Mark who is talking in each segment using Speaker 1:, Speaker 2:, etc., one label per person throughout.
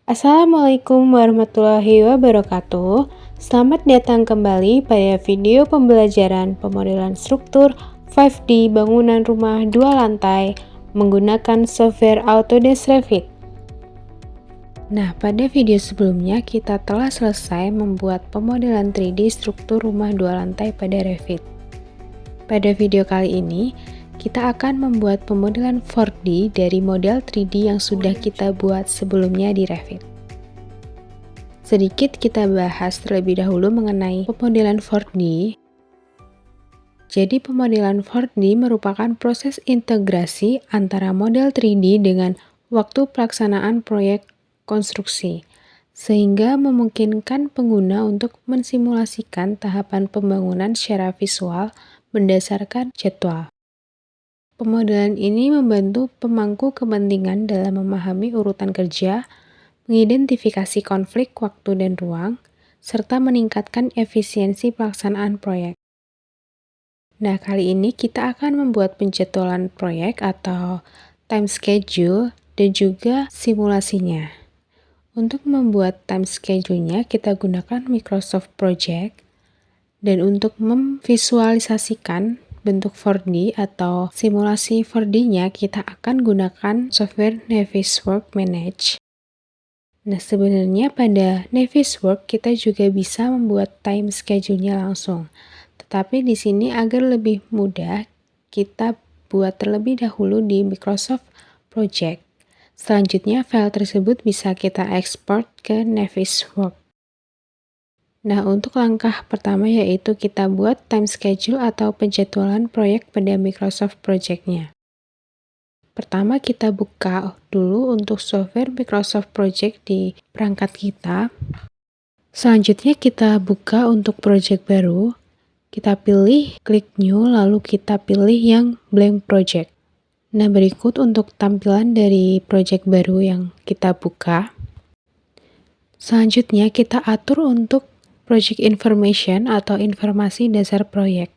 Speaker 1: Assalamualaikum warahmatullahi wabarakatuh. Selamat datang kembali pada video pembelajaran pemodelan struktur 5D bangunan rumah 2 lantai menggunakan software Autodesk Revit. Nah, pada video sebelumnya kita telah selesai membuat pemodelan 3D struktur rumah 2 lantai pada Revit. Pada video kali ini, kita akan membuat pemodelan 4D dari model 3D yang sudah kita buat sebelumnya di Revit. Sedikit kita bahas terlebih dahulu mengenai pemodelan 4D. Jadi pemodelan 4D merupakan proses integrasi antara model 3D dengan waktu pelaksanaan proyek konstruksi, sehingga memungkinkan pengguna untuk mensimulasikan tahapan pembangunan secara visual berdasarkan jadwal. Pemodelan ini membantu pemangku kepentingan dalam memahami urutan kerja, mengidentifikasi konflik waktu dan ruang, serta meningkatkan efisiensi pelaksanaan proyek. Nah, kali ini kita akan membuat penjadwalan proyek atau time schedule dan juga simulasinya. Untuk membuat time schedule-nya, kita gunakan Microsoft Project, dan untuk memvisualisasikan bentuk 4D atau simulasi 4D-nya, kita akan gunakan software Navisworks Manage. Nah, sebenarnya pada Navisworks kita juga bisa membuat time schedule-nya langsung. Tetapi di sini agar lebih mudah, kita buat terlebih dahulu di Microsoft Project. Selanjutnya, file tersebut bisa kita ekspor ke Navisworks. Nah, untuk langkah pertama yaitu kita buat time schedule atau penjadwalan proyek pada Microsoft Project-nya. Pertama, kita buka dulu untuk software Microsoft Project di perangkat kita. Selanjutnya, kita buka untuk project baru. Kita pilih klik New, lalu kita pilih yang blank project. Nah, berikut untuk tampilan dari project baru yang kita buka. Selanjutnya, kita atur untuk Project Information atau informasi dasar proyek.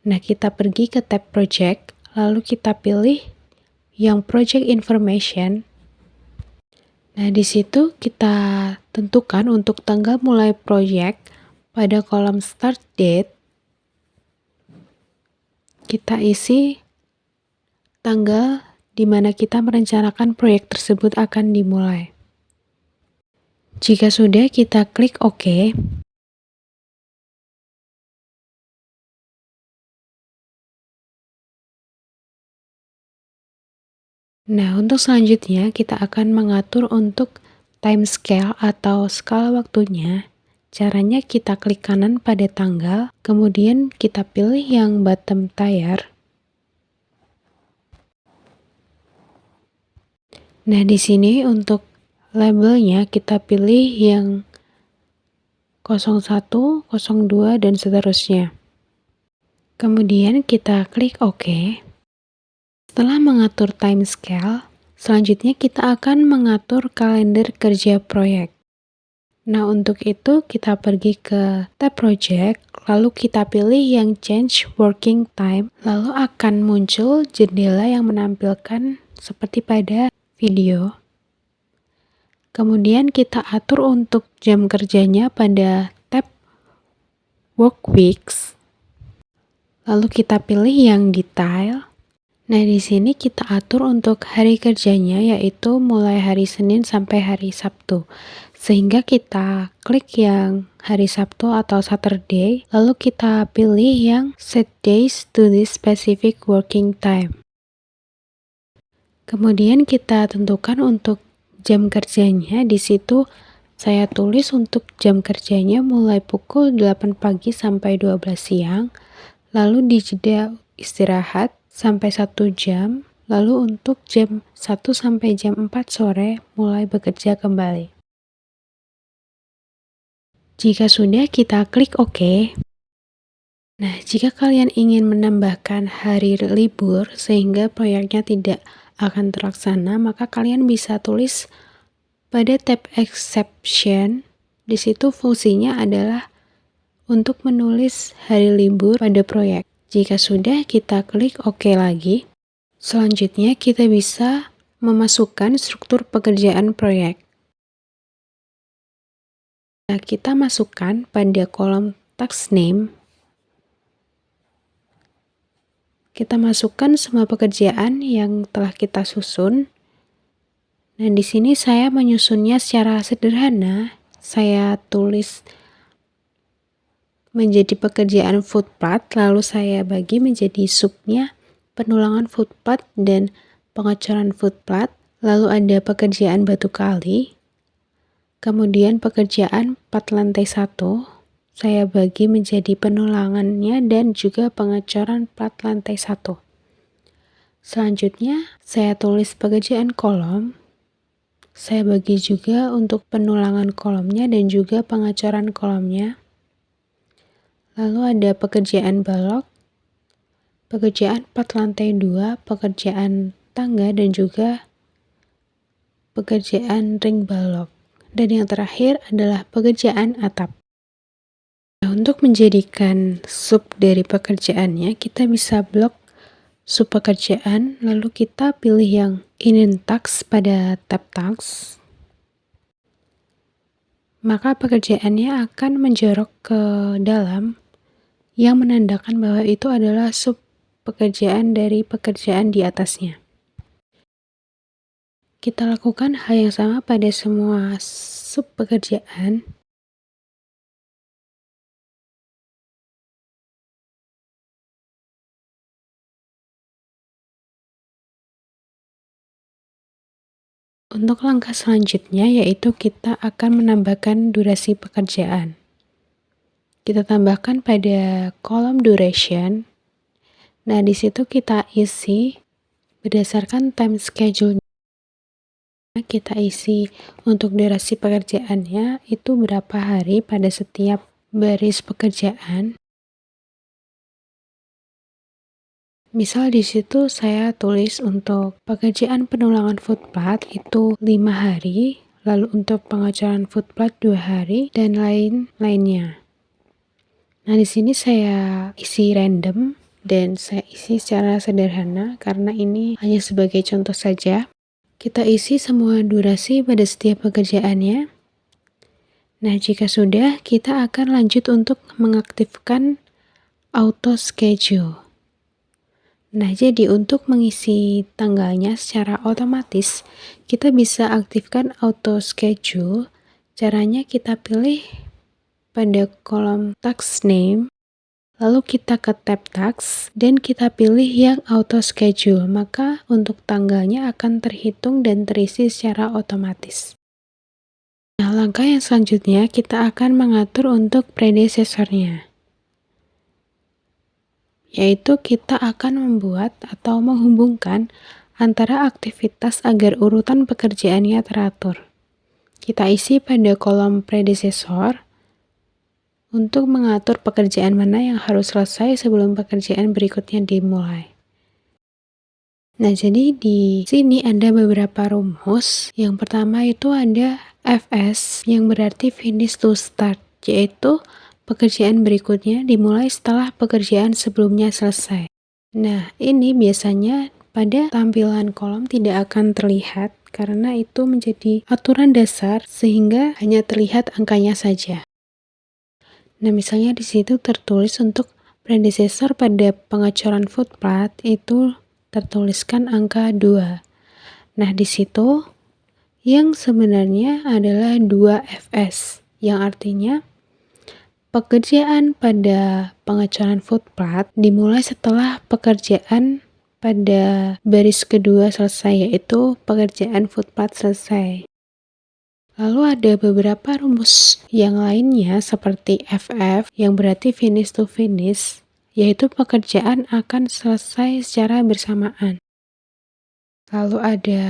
Speaker 1: Nah, kita pergi ke tab Project, lalu kita pilih yang Project Information. Nah, di situ kita tentukan untuk tanggal mulai proyek pada kolom Start Date. Kita isi tanggal di mana kita merencanakan proyek tersebut akan dimulai. Jika sudah, kita klik OK. Nah, untuk selanjutnya kita akan mengatur untuk time scale atau skala waktunya. Caranya kita klik kanan pada tanggal, kemudian kita pilih yang bottom tier. Nah, di sini untuk labelnya kita pilih yang 01, 02, dan seterusnya. Kemudian kita klik OK. Setelah mengatur time scale, selanjutnya kita akan mengatur kalender kerja proyek. Nah, untuk itu kita pergi ke tab Project, lalu kita pilih yang Change Working Time, lalu akan muncul jendela yang menampilkan seperti pada video. Kemudian kita atur untuk jam kerjanya pada tab Work Weeks, lalu kita pilih yang Detail. Nah, di sini kita atur untuk hari kerjanya yaitu mulai hari Senin sampai hari Sabtu. Sehingga kita klik yang hari Sabtu atau Saturday, lalu kita pilih yang Set Days to this specific working time. Kemudian kita tentukan untuk jam kerjanya. Di situ saya tulis untuk jam kerjanya mulai pukul 8 pagi sampai 12 siang, lalu di jeda istirahat sampai 1 jam, lalu untuk jam 1 sampai jam 4 sore mulai bekerja kembali. Jika sudah, kita klik OK. Nah, jika kalian ingin menambahkan hari libur sehingga proyeknya tidak akan terlaksana, maka kalian bisa tulis pada tab Exception. Di situ fungsinya adalah untuk menulis hari libur pada proyek. Jika sudah, kita klik OK lagi. Selanjutnya, kita bisa memasukkan struktur pekerjaan proyek. Nah, kita masukkan pada kolom task name, kita masukkan semua pekerjaan yang telah kita susun. Nah, di sini saya menyusunnya secara sederhana. Saya tulis menjadi pekerjaan footpath, lalu saya bagi menjadi subnya penulangan footpath dan pengecoran footpath, lalu ada pekerjaan batu kali, kemudian pekerjaan 4 lantai 1, saya bagi menjadi penulangannya dan juga pengecoran 4 lantai 1. Selanjutnya, saya tulis pekerjaan kolom, saya bagi juga untuk penulangan kolomnya dan juga pengecoran kolomnya. Lalu ada pekerjaan balok, pekerjaan 4 lantai 2, pekerjaan tangga dan juga pekerjaan ring balok. Dan yang terakhir adalah pekerjaan atap. Nah, untuk menjadikan sub dari pekerjaannya, kita bisa blok sub pekerjaan, lalu kita pilih yang init task pada tab task. Maka pekerjaannya akan menjorok ke dalam yang menandakan bahwa itu adalah sub pekerjaan dari pekerjaan di atasnya. Kita lakukan hal yang sama pada semua sub pekerjaan. Untuk langkah selanjutnya yaitu kita akan menambahkan durasi pekerjaan. Kita tambahkan pada kolom duration. Nah, di situ kita isi berdasarkan time schedule. Kita isi untuk durasi pekerjaannya itu berapa hari pada setiap baris pekerjaan. Misal di situ saya tulis untuk pekerjaan penulangan footpath itu 5 hari, lalu untuk pengecoran footpath 2 hari, dan lain-lainnya. Nah, di sini saya isi random dan saya isi secara sederhana karena ini hanya sebagai contoh saja. Kita isi semua durasi pada setiap pekerjaannya. Nah, jika sudah, kita akan lanjut untuk mengaktifkan auto schedule. Nah, jadi untuk mengisi tanggalnya secara otomatis, kita bisa aktifkan auto schedule. Caranya kita pilih pada kolom task name, lalu kita ke tab task, dan kita pilih yang auto schedule, maka untuk tanggalnya akan terhitung dan terisi secara otomatis. Nah, langkah yang selanjutnya kita akan mengatur untuk predecessor-nya, yaitu kita akan membuat atau menghubungkan antara aktivitas agar urutan pekerjaannya teratur. Kita isi pada kolom predecessor untuk mengatur pekerjaan mana yang harus selesai sebelum pekerjaan berikutnya dimulai. Nah, jadi di sini ada beberapa rumus. Yang pertama itu ada FS yang berarti finish to start, yaitu pekerjaan berikutnya dimulai setelah pekerjaan sebelumnya selesai. Nah, ini biasanya pada tampilan kolom tidak akan terlihat karena itu menjadi aturan dasar sehingga hanya terlihat angkanya saja. Nah, misalnya di situ tertulis untuk predecessor pada pengecoran footpath itu tertuliskan angka 2. Nah, di situ yang sebenarnya adalah 2FS, yang artinya pekerjaan pada pengecoran footpath dimulai setelah pekerjaan pada baris kedua selesai, yaitu pekerjaan footpath selesai. Lalu ada beberapa rumus yang lainnya seperti FF yang berarti finish to finish, yaitu pekerjaan akan selesai secara bersamaan. Lalu ada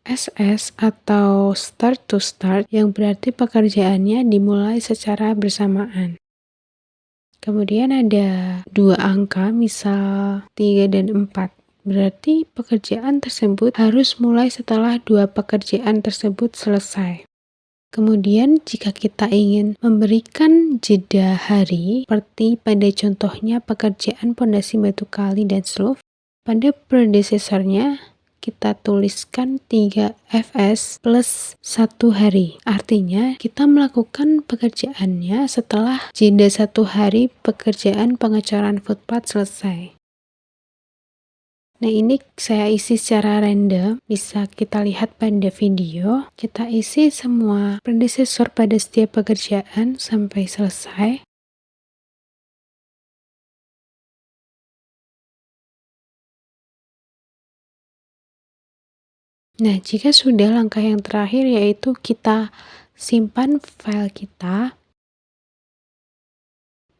Speaker 1: SS atau start to start yang berarti pekerjaannya dimulai secara bersamaan. Kemudian ada 2 angka, misal 3 dan 4. Berarti pekerjaan tersebut harus mulai setelah 2 pekerjaan tersebut selesai. Kemudian jika kita ingin memberikan jeda hari, seperti pada contohnya pekerjaan pondasi batu kali dan sloof, pada predecessor-nya kita tuliskan 3 fs plus 1 hari. Artinya kita melakukan pekerjaannya setelah jeda 1 hari pekerjaan pengecoran footpath selesai. Nah, ini saya isi secara random, bisa kita lihat pada video. Kita isi semua predecessor pada setiap pekerjaan sampai selesai. Nah, jika sudah, langkah yang terakhir yaitu kita simpan file kita.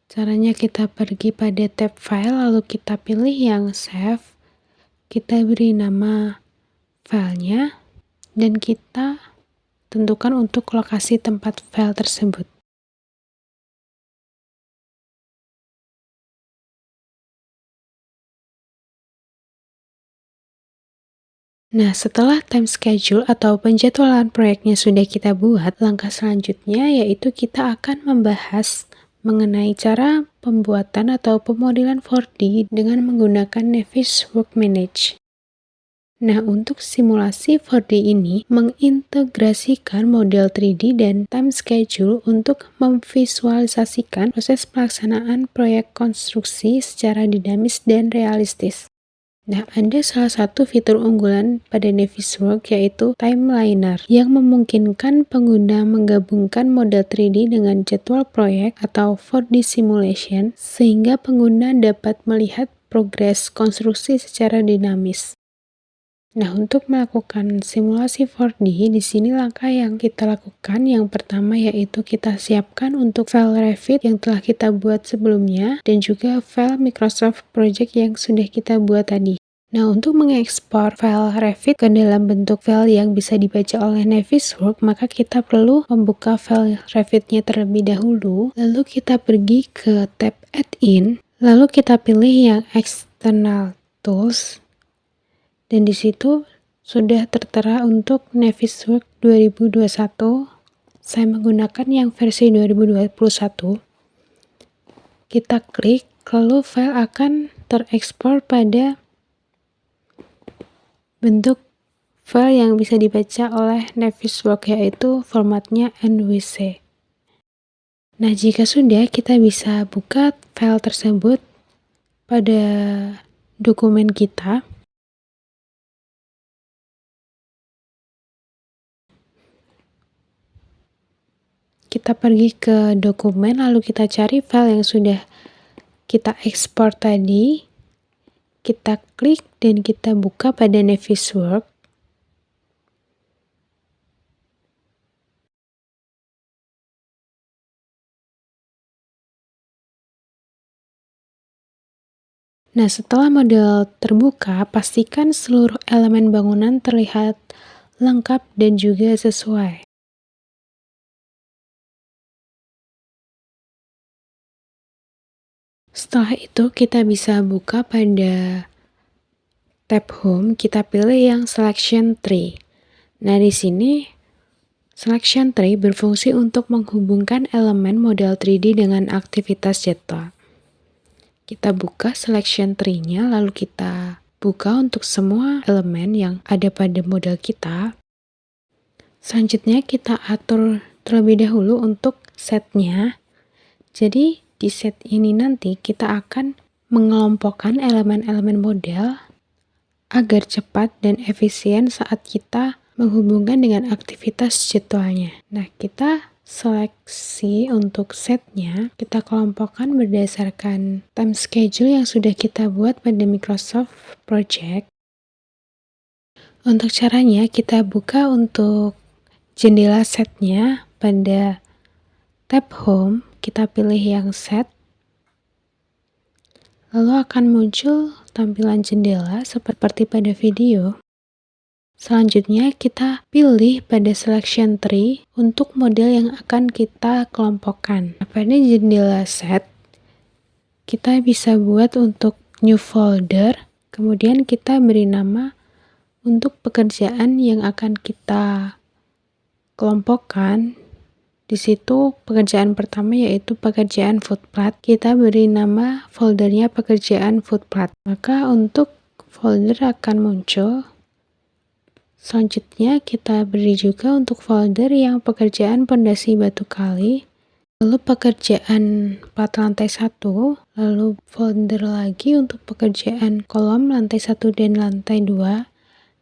Speaker 1: Caranya kita pergi pada tab file, lalu kita pilih yang save. Kita beri nama filenya, dan kita tentukan untuk lokasi tempat file tersebut. Nah, setelah time schedule atau penjadwalan proyeknya sudah kita buat, langkah selanjutnya yaitu kita akan membahas mengenai cara pembuatan atau pemodelan 4D dengan menggunakan Navis Workmanage. Nah, untuk simulasi 4D ini mengintegrasikan model 3D dan time schedule untuk memvisualisasikan proses pelaksanaan proyek konstruksi secara dinamis dan realistis. Nah, ada salah satu fitur unggulan pada Navisworks yaitu Timeliner yang memungkinkan pengguna menggabungkan model 3D dengan jadwal proyek atau 4D simulation sehingga pengguna dapat melihat progres konstruksi secara dinamis. Nah, untuk melakukan simulasi 4D, di sini langkah yang kita lakukan yang pertama yaitu kita siapkan untuk file Revit yang telah kita buat sebelumnya dan juga file Microsoft Project yang sudah kita buat tadi. Nah, untuk mengekspor file Revit ke dalam bentuk file yang bisa dibaca oleh Navisworks, maka kita perlu membuka file Revitnya terlebih dahulu, lalu kita pergi ke tab Add-in, lalu kita pilih yang External Tools, dan di situ sudah tertera untuk Navisworks 2021. Saya menggunakan yang versi 2021. Kita klik, lalu file akan terekspor pada bentuk file yang bisa dibaca oleh Navisworks, yaitu formatnya NVC. Nah, jika sudah, kita bisa buka file tersebut pada dokumen kita. Kita pergi ke dokumen, lalu kita cari file yang sudah kita ekspor tadi. Kita klik dan kita buka pada Navisworks. Nah, setelah model terbuka, pastikan seluruh elemen bangunan terlihat lengkap dan juga sesuai. Setelah itu, kita bisa buka pada tab Home, kita pilih yang Selection Tree. Nah, di sini Selection Tree berfungsi untuk menghubungkan elemen model 3D dengan aktivitas jadwal. Kita buka Selection Tree-nya, lalu kita buka untuk semua elemen yang ada pada model kita. Selanjutnya kita atur terlebih dahulu untuk setnya. Jadi di set ini nanti kita akan mengelompokkan elemen-elemen model agar cepat dan efisien saat kita menghubungkan dengan aktivitas jadwalnya. Nah, kita seleksi untuk setnya, kita kelompokkan berdasarkan time schedule yang sudah kita buat pada Microsoft Project. Untuk caranya, kita buka untuk jendela setnya pada tab Home, kita pilih yang set, lalu akan muncul tampilan jendela seperti pada video. Selanjutnya kita pilih pada Selection Tree untuk model yang akan kita kelompokkan. Pada jendela set, kita bisa buat untuk new folder, kemudian kita beri nama untuk pekerjaan yang akan kita kelompokkan. Di situ pekerjaan pertama yaitu pekerjaan footpath. Kita beri nama foldernya pekerjaan footpath. Maka untuk folder akan muncul Selanjutnya kita beri juga untuk folder yang pekerjaan pondasi batu kali, lalu pekerjaan plat lantai 1, lalu folder lagi untuk pekerjaan kolom lantai 1 dan lantai 2.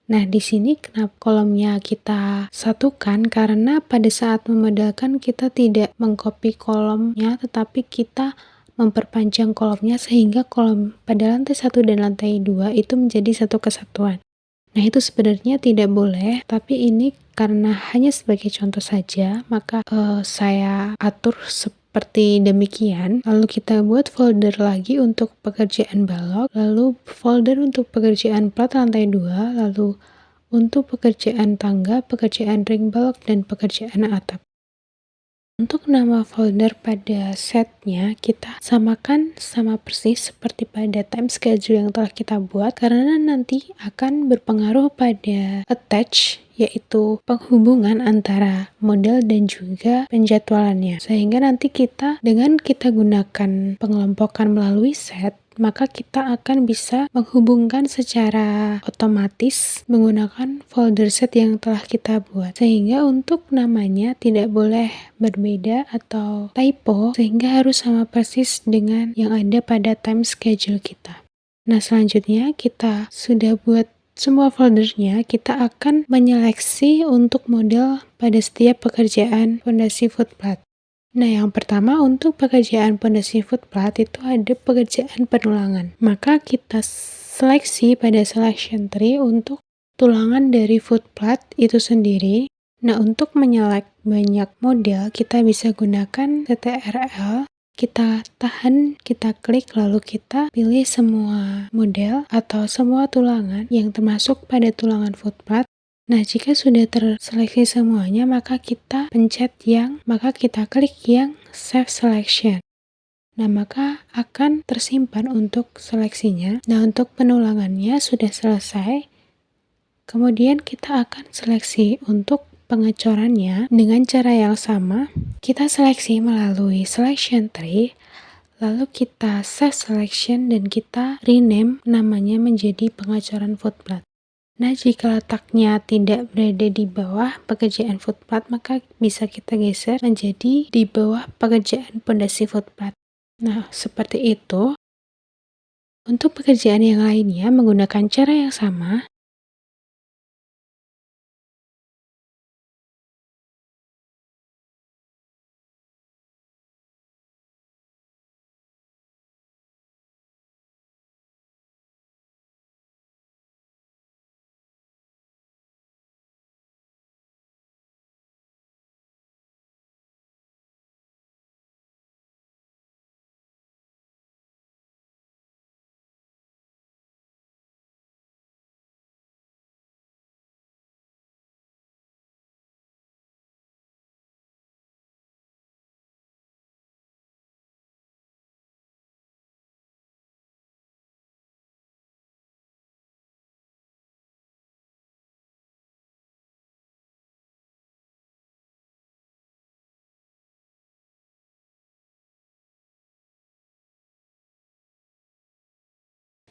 Speaker 1: Nah, di sini kenapa kolomnya kita satukan? Karena pada saat memodelkan kita tidak mengcopy kolomnya, tetapi kita memperpanjang kolomnya sehingga kolom pada lantai 1 dan lantai 2 itu menjadi satu kesatuan. Nah, itu sebenarnya tidak boleh, tapi ini karena hanya sebagai contoh saja, maka saya atur seperti demikian. Lalu kita buat folder lagi untuk pekerjaan balok, lalu folder untuk pekerjaan plat lantai 2, lalu untuk pekerjaan tangga, pekerjaan ring balok, dan pekerjaan atap. Untuk nama folder pada setnya, kita samakan sama persis seperti pada time schedule yang telah kita buat, karena nanti akan berpengaruh pada attach, yaitu penghubungan antara model dan juga penjadwalannya. Sehingga nanti dengan kita gunakan pengelompokan melalui set, maka kita akan bisa menghubungkan secara otomatis menggunakan folder set yang telah kita buat. Sehingga untuk namanya tidak boleh berbeda atau typo, sehingga harus sama persis dengan yang ada pada time schedule kita. Nah, selanjutnya kita sudah buat semua foldernya, kita akan menyeleksi untuk model pada setiap pekerjaan fondasi footplat. Nah, yang pertama untuk pekerjaan pondasi footplat itu ada pekerjaan penulangan. Maka kita seleksi pada selection tree untuk tulangan dari footplat itu sendiri. Nah, untuk menyelect banyak model, kita bisa gunakan CTRL, kita tahan, kita klik, lalu kita pilih semua model atau semua tulangan yang termasuk pada tulangan footplat. Nah, jika sudah terseleksi semuanya, maka kita klik yang Save Selection. Nah, maka akan tersimpan untuk seleksinya. Nah, untuk penulangannya sudah selesai. Kemudian kita akan seleksi untuk pengecorannya dengan cara yang sama. Kita seleksi melalui Selection Tree, lalu kita Save Selection dan kita rename namanya menjadi pengecoran footplat. Nah, jika letaknya tidak berada di bawah pekerjaan footplat, maka bisa kita geser menjadi di bawah pekerjaan pondasi footplat. Nah, seperti itu. Untuk pekerjaan yang lainnya menggunakan cara yang sama.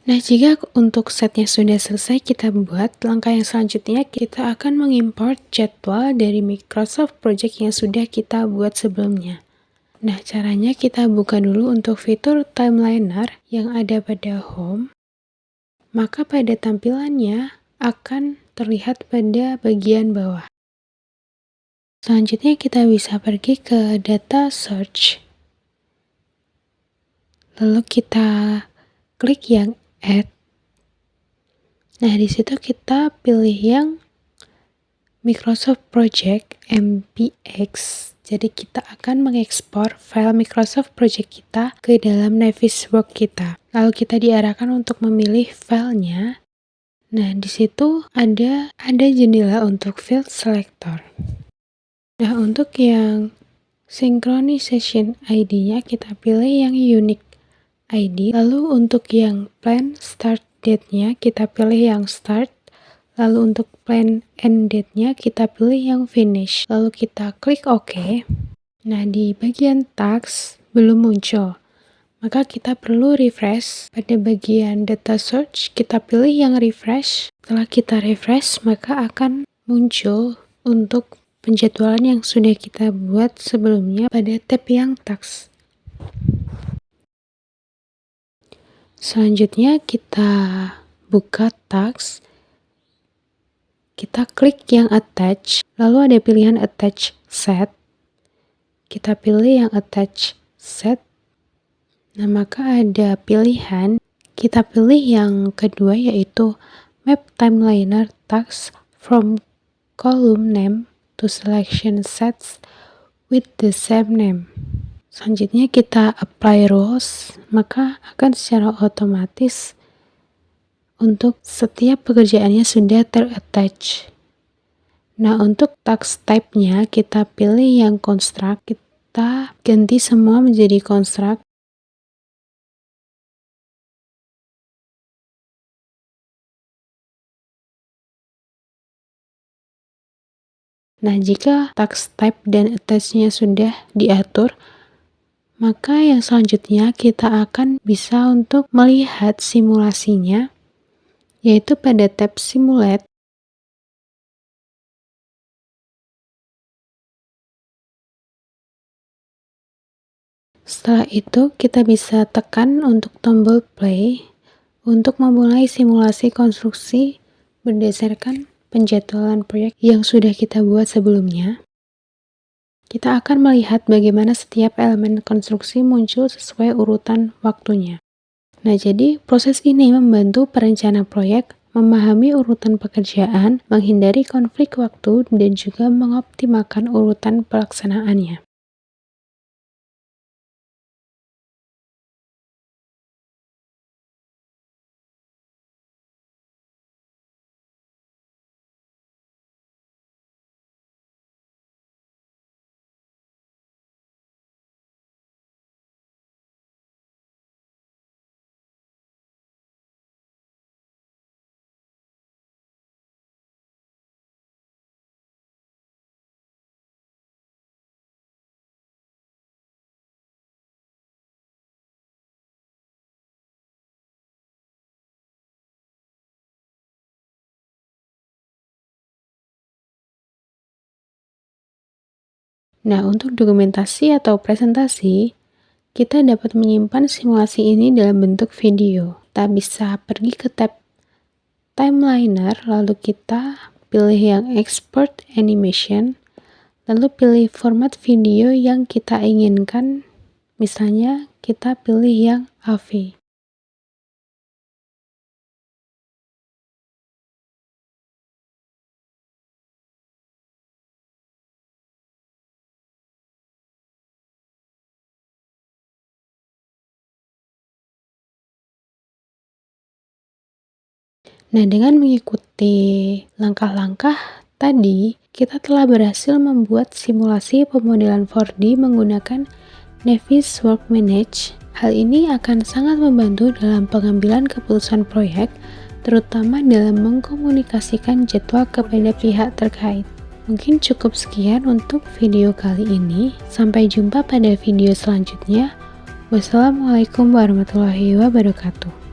Speaker 1: Nah, jika untuk setnya sudah selesai kita buat, langkah yang selanjutnya kita akan mengimport jadwal dari Microsoft Project yang sudah kita buat sebelumnya. Nah, caranya kita buka dulu untuk fitur Timeliner yang ada pada Home. Maka pada tampilannya akan terlihat pada bagian bawah. Selanjutnya kita bisa pergi ke Data Search. Lalu kita klik yang Add. Nah, di situ kita pilih yang Microsoft Project MPX. Jadi kita akan mengekspor file Microsoft Project kita ke dalam Navisworks kita. Lalu kita diarahkan untuk memilih filenya. Nah, di situ ada jendela untuk field selector. Nah, untuk yang synchronization ID-nya kita pilih yang unique ID. Lalu untuk yang plan start date-nya kita pilih yang start. Lalu untuk plan end date-nya kita pilih yang finish. Lalu kita klik OK. Nah, di bagian task belum muncul. maka kita perlu refresh. Pada bagian data search, kita pilih yang refresh. Setelah kita refresh, maka akan muncul untuk penjadwalan yang sudah kita buat sebelumnya pada tab yang task. Selanjutnya kita buka task. Kita klik yang attach, lalu ada pilihan attach set. Kita pilih yang attach set. Nah, maka ada pilihan, kita pilih yang kedua yaitu map timeliner task from column name to selection sets with the same name. Selanjutnya kita apply rules, maka akan secara otomatis untuk setiap pekerjaannya sudah ter-attach. Nah, untuk task type-nya kita pilih yang construct, kita ganti semua menjadi construct. Nah, jika task type dan attach-nya sudah diatur, maka yang selanjutnya kita akan bisa untuk melihat simulasinya, yaitu pada tab Simulate. Setelah itu, kita bisa tekan untuk tombol play untuk memulai simulasi konstruksi berdasarkan penjadwalan proyek yang sudah kita buat sebelumnya. Kita akan melihat bagaimana setiap elemen konstruksi muncul sesuai urutan waktunya. Nah, jadi proses ini membantu perencana proyek memahami urutan pekerjaan, menghindari konflik waktu, dan juga mengoptimalkan urutan pelaksanaannya. Nah, untuk dokumentasi atau presentasi, kita dapat menyimpan simulasi ini dalam bentuk video. Kita bisa pergi ke tab Timeliner, lalu kita pilih yang Export Animation, lalu pilih format video yang kita inginkan, misalnya kita pilih yang AV. Nah, dengan mengikuti langkah-langkah tadi, kita telah berhasil membuat simulasi pemodelan 4D menggunakan Navis Workmanage. Hal ini akan sangat membantu dalam pengambilan keputusan proyek, terutama dalam mengkomunikasikan jadwal kepada pihak terkait. Mungkin cukup sekian untuk video kali ini. Sampai jumpa pada video selanjutnya. Wassalamualaikum warahmatullahi wabarakatuh.